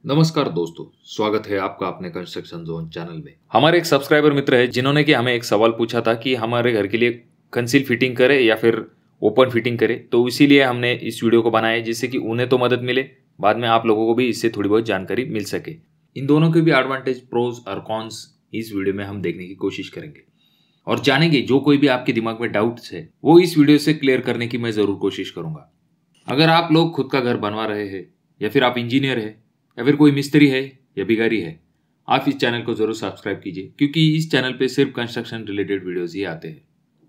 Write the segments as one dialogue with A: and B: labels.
A: नमस्कार दोस्तों, स्वागत है आपका अपने कंस्ट्रक्शन जोन चैनल में। हमारे एक सब्सक्राइबर मित्र है जिन्होंने कि हमें एक सवाल पूछा था कि हमारे घर के लिए कंसील फिटिंग करे या फिर ओपन फिटिंग करे, तो इसीलिए हमने इस वीडियो को बनाया है जिससे कि उन्हें तो मदद मिले, बाद में आप लोगों को भी इससे थोड़ी बहुत जानकारी मिल सके। इन दोनों के भी एडवांटेज, प्रोज और कॉन्स इस वीडियो में हम देखने की कोशिश करेंगे और जानेंगे। जो कोई भी आपके दिमाग में डाउट्स है वो इस वीडियो से क्लियर करने की मैं ज़रूर कोशिश करूंगा। अगर आप लोग खुद का घर बनवा रहे हैं या फिर आप इंजीनियर है या फिर कोई मिस्त्री है या भिखारी है, आप इस चैनल को जरूर सब्सक्राइब कीजिए क्योंकि इस चैनल पे सिर्फ कंस्ट्रक्शन रिलेटेड वीडियोस ही आते हैं।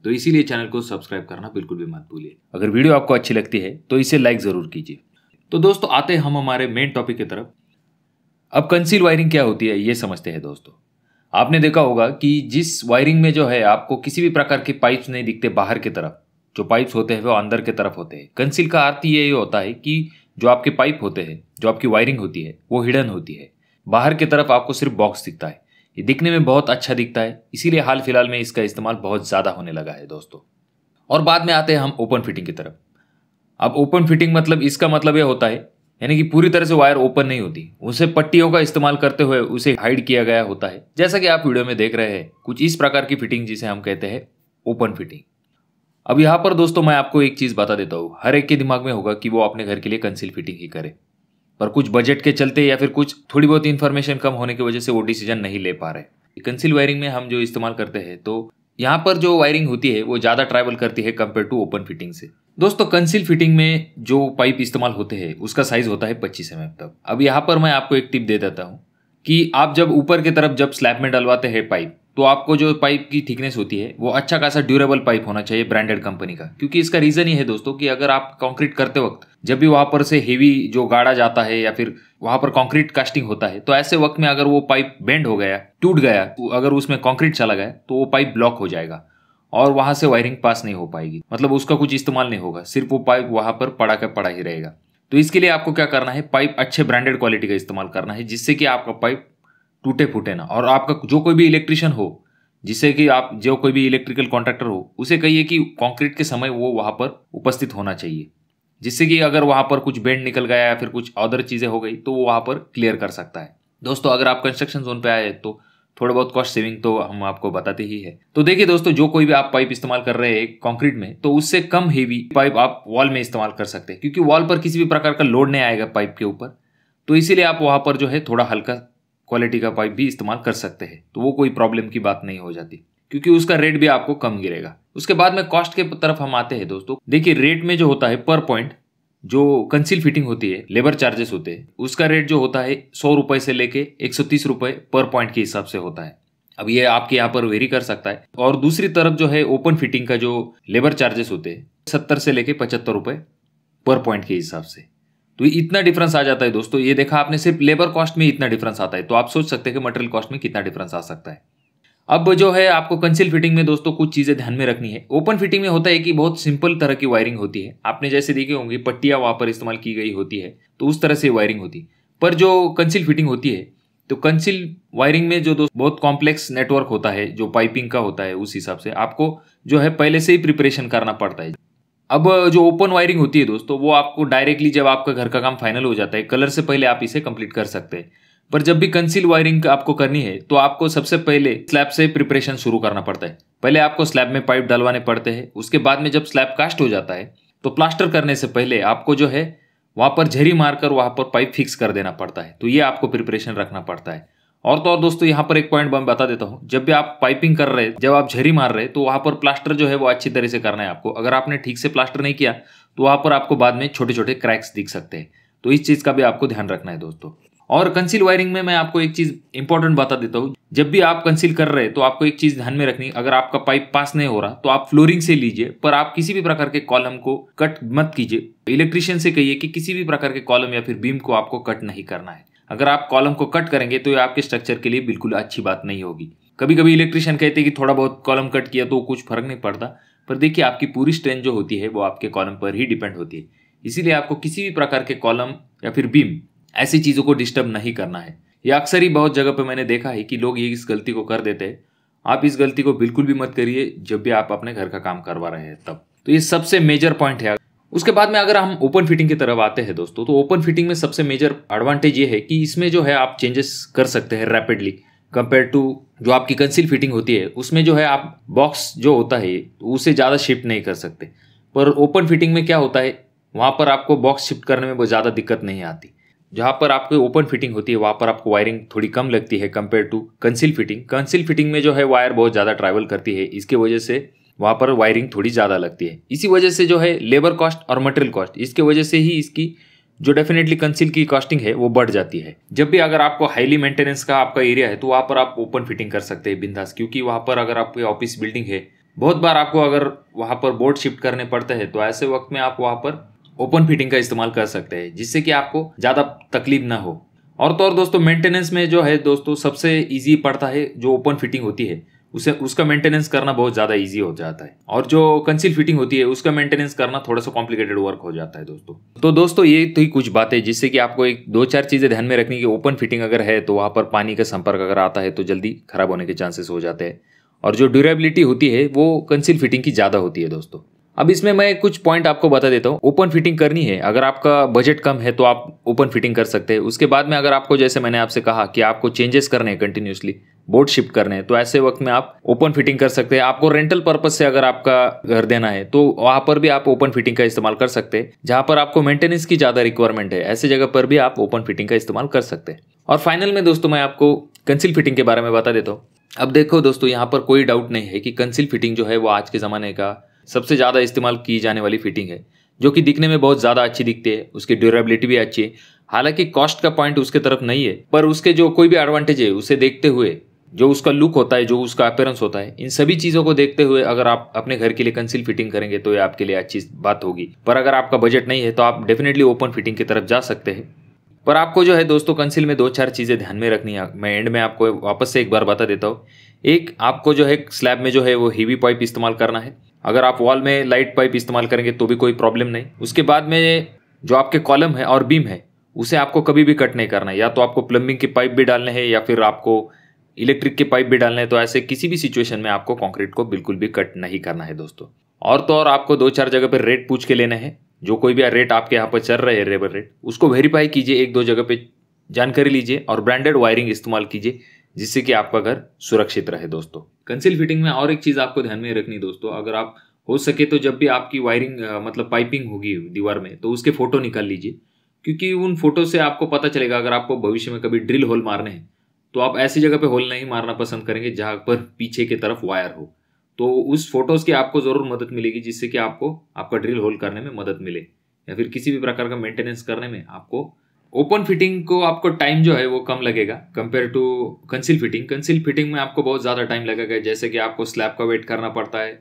A: तो इसीलिए चैनल को सब्सक्राइब करना बिल्कुल भी मत भूलिए। अगर वीडियो आपको अच्छी लगती है तो इसे लाइक जरूर कीजिए। तो दोस्तों, आते हैं हम हमारे मेन टॉपिक की तरफ। अब कंसील वायरिंग क्या होती है ये समझते हैं। दोस्तों, आपने देखा होगा कि जिस वायरिंग में जो है आपको किसी भी प्रकार के पाइप्स नहीं दिखते बाहर की तरफ, जो पाइप्स होते हैं वो अंदर की तरफ होते हैं। कंसील का अर्थ ये होता है कि जो आपके पाइप होते हैं, जो आपकी वायरिंग होती है वो हिडन होती है। बाहर की तरफ आपको सिर्फ बॉक्स दिखता है। ये दिखने में बहुत अच्छा दिखता है, इसीलिए हाल फिलहाल में इसका इस्तेमाल बहुत ज़्यादा होने लगा है दोस्तों। और बाद में आते हैं हम ओपन फिटिंग की तरफ। अब ओपन फिटिंग मतलब इसका मतलब ये होता है यानी कि पूरी तरह से वायर ओपन नहीं होती, उसे पट्टियों का इस्तेमाल करते हुए उसे हाइड किया गया होता है। जैसा कि आप वीडियो में देख रहे हैं, कुछ इस प्रकार की फिटिंग जिसे हम कहते हैं ओपन फिटिंग। अब यहाँ पर दोस्तों मैं आपको एक चीज़ बता देता हूँ, हर एक के दिमाग में होगा कि वो अपने घर के लिए कंसील फिटिंग ही करे, पर कुछ बजट के चलते या फिर कुछ थोड़ी बहुत इन्फॉर्मेशन कम होने की वजह से वो डिसीजन नहीं ले पा रहे। कंसील वायरिंग में हम जो इस्तेमाल करते हैं तो यहाँ पर जो वायरिंग होती है वो ज़्यादा ट्रैवल करती है कंपेयर टू ओपन फिटिंग से। दोस्तों, कंसील फिटिंग में जो पाइप इस्तेमाल होते हैं उसका साइज होता है 25 mm तक। अब यहाँ पर मैं आपको एक टिप दे देता हूँ कि आप जब ऊपर की तरफ जब स्लैब में डलवाते हैं पाइप, तो आपको जो पाइप की थिकनेस होती है वो अच्छा खासा ड्यूरेबल पाइप होना चाहिए ब्रांडेड कंपनी का। क्योंकि इसका रीजन ये है दोस्तों कि अगर आप कंक्रीट करते वक्त जब भी वहां पर से हेवी जो गाड़ा जाता है या फिर वहां पर कंक्रीट कास्टिंग होता है, तो ऐसे वक्त में अगर वो पाइप बेंड हो गया, टूट गया, अगर उसमें कंक्रीट चला गया तो वो पाइप ब्लॉक हो जाएगा और वहां से वायरिंग पास नहीं हो पाएगी, मतलब उसका कुछ इस्तेमाल नहीं होगा, सिर्फ वो पाइप वहां पर पड़ा का पड़ा ही रहेगा। तो इसके लिए आपको क्या करना है, पाइप अच्छे ब्रांडेड क्वालिटी का इस्तेमाल करना है जिससे कि आपका पाइप टूटे फूटे ना। और आपका जो कोई भी इलेक्ट्रिशियन हो, जिससे कि आप जो कोई भी इलेक्ट्रिकल कॉन्ट्रैक्टर हो, उसे कहिए कि कंक्रीट के समय वो वहां पर उपस्थित होना चाहिए, जिससे कि अगर वहां पर कुछ बेंड निकल गया या फिर कुछ अदर चीजें हो गई तो वो वहां पर क्लियर कर सकता है। दोस्तों, अगर आप कंस्ट्रक्शन जोन पे आए तो थोड़ा बहुत कॉस्ट सेविंग तो हम आपको बताते ही है। तो देखिए दोस्तों, जो कोई भी आप पाइप इस्तेमाल कर रहे हैं कंक्रीट में, तो उससे कम हेवी पाइप आप वॉल में इस्तेमाल कर सकते हैं, क्योंकि वॉल पर किसी भी प्रकार का लोड नहीं आएगा पाइप के ऊपर। तो इसीलिए आप वहां पर जो है थोड़ा हल्का क्वालिटी का पाइप भी इस्तेमाल कर सकते हैं, तो वो कोई प्रॉब्लम की बात नहीं हो जाती, क्योंकि उसका रेट भी आपको कम गिरेगा। उसके बाद में कॉस्ट के तरफ हम आते हैं दोस्तों। देखिए, रेट में जो होता है पर पॉइंट जो कंसील फिटिंग होती है, लेबर चार्जेस होते हैं, उसका रेट जो होता है 100 रुपए से लेके 130 रुपए पर पॉइंट के हिसाब से होता है। अब ये आपके यहाँ पर वेरी कर सकता है। और दूसरी तरफ जो है ओपन फिटिंग का जो लेबर चार्जेस होते हैं 70 से लेके 75 रुपए पर पॉइंट के हिसाब से। तो इतना डिफरेंस आ जाता है दोस्तों। ये देखा आपने, सिर्फ लेबर कॉस्ट में इतना डिफरेंस आता है, तो आप सोच सकते हैं कि मटेरियल कॉस्ट में कितना डिफरेंस आ सकता है। अब जो है आपको कंसील फिटिंग में दोस्तों कुछ चीजें ध्यान में रखनी है। ओपन फिटिंग में होता है कि बहुत सिंपल तरह की वायरिंग होती है, आपने जैसे देखी होंगी पट्टियां वहां पर इस्तेमाल की गई होती है, तो उस तरह से वायरिंग होती है। पर जो कंसील फिटिंग होती है, तो कंसील वायरिंग में जो दोस्त बहुत कॉम्प्लेक्स नेटवर्क होता है, जो पाइपिंग का होता है, उस हिसाब से आपको जो है पहले से ही प्रिपरेशन करना पड़ता है। अब जो ओपन वायरिंग होती है दोस्तों, वो आपको डायरेक्टली जब आपका घर का काम फाइनल हो जाता है, कलर से पहले आप इसे कंप्लीट कर सकते हैं। पर जब भी कंसील वायरिंग आपको करनी है तो आपको सबसे पहले स्लैब से प्रिपरेशन शुरू करना पड़ता है। पहले आपको स्लैब में पाइप डलवाने पड़ते हैं। उसके बाद में जब स्लैब कास्ट हो जाता है तो प्लास्टर करने से पहले आपको जो है वहां पर झरी मारकर वहां पर पाइप फिक्स कर देना पड़ता है। तो ये आपको प्रिपरेशन रखना पड़ता है। और तो और दोस्तों, यहाँ पर एक पॉइंट मैं बता देता हूँ, जब भी आप पाइपिंग कर रहे हैं, जब आप झरी मार रहे हैं, तो वहां पर प्लास्टर जो है वो अच्छी तरह से करना है आपको। अगर आपने ठीक से प्लास्टर नहीं किया तो वहां पर आपको बाद में छोटे छोटे क्रैक्स दिख सकते हैं। तो इस चीज का भी आपको ध्यान रखना है दोस्तों। और कंसील वायरिंग में मैं आपको एक चीज इंपॉर्टेंट बता देता हूँ, जब भी आप कंसील कर रहे हैं तो आपको एक चीज ध्यान में रखनी, अगर आपका पाइप पास नहीं हो रहा तो आप फ्लोरिंग से लीजिए, पर आप किसी भी प्रकार के कॉलम को कट मत कीजिए। इलेक्ट्रिशियन से कहिए कि किसी भी प्रकार के कॉलम या फिर बीम को आपको कट नहीं करना है। अगर आप कॉलम को कट करेंगे तो ये आपके स्ट्रक्चर के लिए बिल्कुल अच्छी बात नहीं होगी। कभी कभी इलेक्ट्रिशियन कहते हैं कि थोड़ा बहुत कॉलम कट किया तो कुछ फर्क नहीं पड़ता, पर देखिए आपकी पूरी स्ट्रेंथ जो होती है वो आपके कॉलम पर ही डिपेंड होती है। इसीलिए आपको किसी भी प्रकार के कॉलम या फिर बीम ऐसी चीजों को डिस्टर्ब नहीं करना है। यह अक्सर ही बहुत जगह पे मैंने देखा है कि लोग ये इस गलती को कर देते हैं। आप इस गलती को बिल्कुल भी मत करिए जब भी आप अपने घर का काम करवा रहे हैं तब। तो ये सबसे मेजर पॉइंट है। उसके बाद में अगर हम ओपन फिटिंग की तरफ आते हैं दोस्तों, तो ओपन फिटिंग में सबसे मेजर एडवांटेज ये है कि इसमें जो है आप चेंजेस कर सकते हैं रैपिडली कंपेयर टू जो आपकी कंसील फिटिंग होती है। उसमें जो है आप बॉक्स जो होता है उसे ज़्यादा शिफ्ट नहीं कर सकते। पर ओपन फिटिंग में क्या होता है, वहाँ पर आपको बॉक्स शिफ्ट करने में बहुत ज़्यादा दिक्कत नहीं आती। जहाँ पर आपकी ओपन फिटिंग होती है वहाँ पर आपको वायरिंग थोड़ी कम लगती है compare to conceal fitting. Conceal fitting में जो है वायर बहुत ज़्यादा ट्रैवल करती है, इसकी वजह से वहाँ पर वायरिंग थोड़ी ज़्यादा लगती है। इसी वजह से जो है लेबर कॉस्ट और मटेरियल कॉस्ट, इसके वजह से ही इसकी जो डेफिनेटली कंसील की कॉस्टिंग है वो बढ़ जाती है। जब भी अगर आपको हाईली मेंटेनेंस का आपका एरिया है तो वहाँ पर आप ओपन फिटिंग कर सकते हैं बिंदास, क्योंकि वहाँ पर अगर आपकी ऑफिस बिल्डिंग है, बहुत बार आपको अगर वहाँ पर बोर्ड शिफ्ट करने पड़ते हैं, तो ऐसे वक्त में आप वहाँ पर ओपन फिटिंग का इस्तेमाल कर सकते हैं, जिससे कि आपको ज़्यादा तकलीफ ना हो। और तो और दोस्तों मेंटेनेंस में जो है दोस्तों सबसे ईजी पड़ता है जो ओपन फिटिंग होती है, उसका मेंटेनेंस करना बहुत ज़्यादा इजी हो जाता है। और जो कंसील फिटिंग होती है उसका मेंटेनेंस करना थोड़ा सा कॉम्प्लिकेटेड वर्क हो जाता है दोस्तों। तो दोस्तों ये तो ही कुछ बातें जिससे कि आपको एक दो चार चीज़ें ध्यान में रखनी कि ओपन फिटिंग अगर है तो वहाँ पर पानी का संपर्क अगर आता है तो जल्दी खराब होने के चांसेस हो जाते हैं। और जो ड्यूरेबिलिटी होती है वो कंसील फिटिंग की ज़्यादा होती है दोस्तों। अब इसमें मैं कुछ पॉइंट आपको बता देता हूँ। ओपन फिटिंग करनी है, अगर आपका बजट कम है तो आप ओपन फिटिंग कर सकते हैं। उसके बाद में अगर आपको, जैसे मैंने आपसे कहा कि आपको चेंजेस करने हैं कंटिन्यूसली, बोर्ड शिफ्ट करने हैं, तो ऐसे वक्त में आप ओपन फिटिंग कर सकते हैं। आपको रेंटल पर्पज से अगर आपका घर देना है तो वहां पर भी आप ओपन फिटिंग का इस्तेमाल कर सकते हैं। जहां पर आपको मेंटेनेंस की ज़्यादा रिक्वायरमेंट है, ऐसे जगह पर भी आप ओपन फिटिंग का इस्तेमाल कर सकते हैं। और फाइनल में दोस्तों मैं आपको कंसील फिटिंग के बारे में बता देता हूँ। अब देखो दोस्तों, यहाँ पर कोई डाउट नहीं है कि कंसील फिटिंग जो है वो आज के ज़माने का सबसे ज़्यादा इस्तेमाल की जाने वाली फिटिंग है, जो कि दिखने में बहुत ज़्यादा अच्छी दिखती है, उसकी ड्यूरेबिलिटी भी अच्छी है। हालांकि कॉस्ट का पॉइंट उसके तरफ नहीं है, पर उसके जो कोई भी एडवांटेज है उसे देखते हुए, जो उसका लुक होता है, जो उसका अपीयरेंस होता है, इन सभी चीज़ों को देखते हुए अगर आप अपने घर के लिए कंसील फिटिंग करेंगे तो ये आपके लिए अच्छी बात होगी। पर अगर आपका बजट नहीं है तो आप डेफिनेटली ओपन फिटिंग की तरफ जा सकते हैं। पर आपको जो है दोस्तों कंसील में दो चार चीज़ें ध्यान में रखनी है। मैं एंड में आपको वापस से एक बार बता देता हूँ। एक, आपको जो है स्लैब में जो है वो हेवी पाइप इस्तेमाल करना है। अगर आप वॉल में लाइट पाइप इस्तेमाल करेंगे तो भी कोई प्रॉब्लम नहीं। उसके बाद में जो आपके कॉलम है और बीम है उसे आपको कभी भी कट नहीं करना है। या तो आपको प्लम्बिंग के पाइप भी डालने हैं या फिर आपको इलेक्ट्रिक के पाइप भी डालने हैं। तो ऐसे किसी भी सिचुएशन में आपको कंक्रीट को बिल्कुल भी कट नहीं करना है दोस्तों। और तो और आपको दो चार जगह पर रेट पूछ के लेना है। जो कोई भी रेट आपके यहाँ पर चल रहे हैं, लेबर रेट, उसको वेरीफाई कीजिए, एक दो जगह पे जानकारी लीजिए और ब्रांडेड वायरिंग इस्तेमाल कीजिए, जिससे कि आपका घर सुरक्षित रहे दोस्तों। कंसील फिटिंग में और एक चीज़ आपको ध्यान में रखनी दोस्तों, अगर आप हो सके तो जब भी आपकी वायरिंग मतलब पाइपिंग होगी दीवार में तो उसके फोटो निकाल लीजिए, क्योंकि उन फोटो से आपको पता चलेगा। अगर आपको भविष्य में कभी ड्रिल होल मारने हैं तो आप ऐसी जगह पे होल नहीं मारना पसंद करेंगे जहाँ पर पीछे की तरफ वायर हो। तो उस फोटोज़ की आपको ज़रूर मदद मिलेगी, जिससे कि आपको आपका ड्रिल होल करने में मदद मिले या फिर किसी भी प्रकार का मेंटेनेंस करने में आपको ओपन फिटिंग को आपको टाइम जो है वो कम लगेगा compare to conceal fitting. Conceal fitting में आपको बहुत ज़्यादा टाइम लगेगा, जैसे कि आपको स्लैब का वेट करना पड़ता है।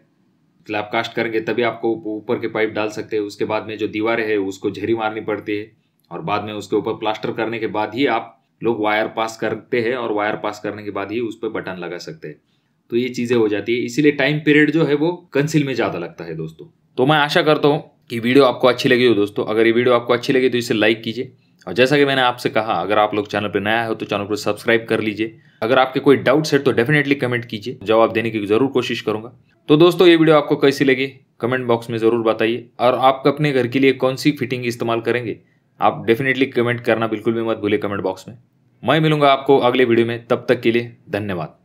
A: स्लैब कास्ट करेंगे तभी आपको ऊपर के पाइप डाल सकते हैं। उसके बाद में जो दीवारें है उसको झरी मारनी पड़ती है और बाद में उसके ऊपर प्लास्टर करने के बाद ही आप लोग वायर पास करते हैं और वायर पास करने के बाद ही उस पर बटन लगा सकते हैं। तो ये चीज़ें हो जाती है, इसीलिए टाइम पीरियड जो है वो कंसील में ज़्यादा लगता है दोस्तों। तो मैं आशा करता हूँ कि वीडियो आपको अच्छी लगी हो दोस्तों। अगर ये वीडियो आपको अच्छी लगी तो इसे लाइक कीजिए, और जैसा कि मैंने आपसे कहा, अगर आप लोग चैनल पर नया हो तो चैनल को सब्सक्राइब कर लीजिए। अगर आपके कोई डाउट्स है तो डेफिनेटली कमेंट कीजिए, जवाब देने की ज़रूर कोशिश करूँगा। तो दोस्तों ये वीडियो आपको कैसी लगी कमेंट बॉक्स में ज़रूर बताइए, और आप अपने घर के लिए कौन सी फिटिंग इस्तेमाल करेंगे आप डेफिनेटली कमेंट करना बिल्कुल भी मत भूलिए कमेंट बॉक्स में। मैं मिलूंगा आपको अगले वीडियो में, तब तक के लिए धन्यवाद।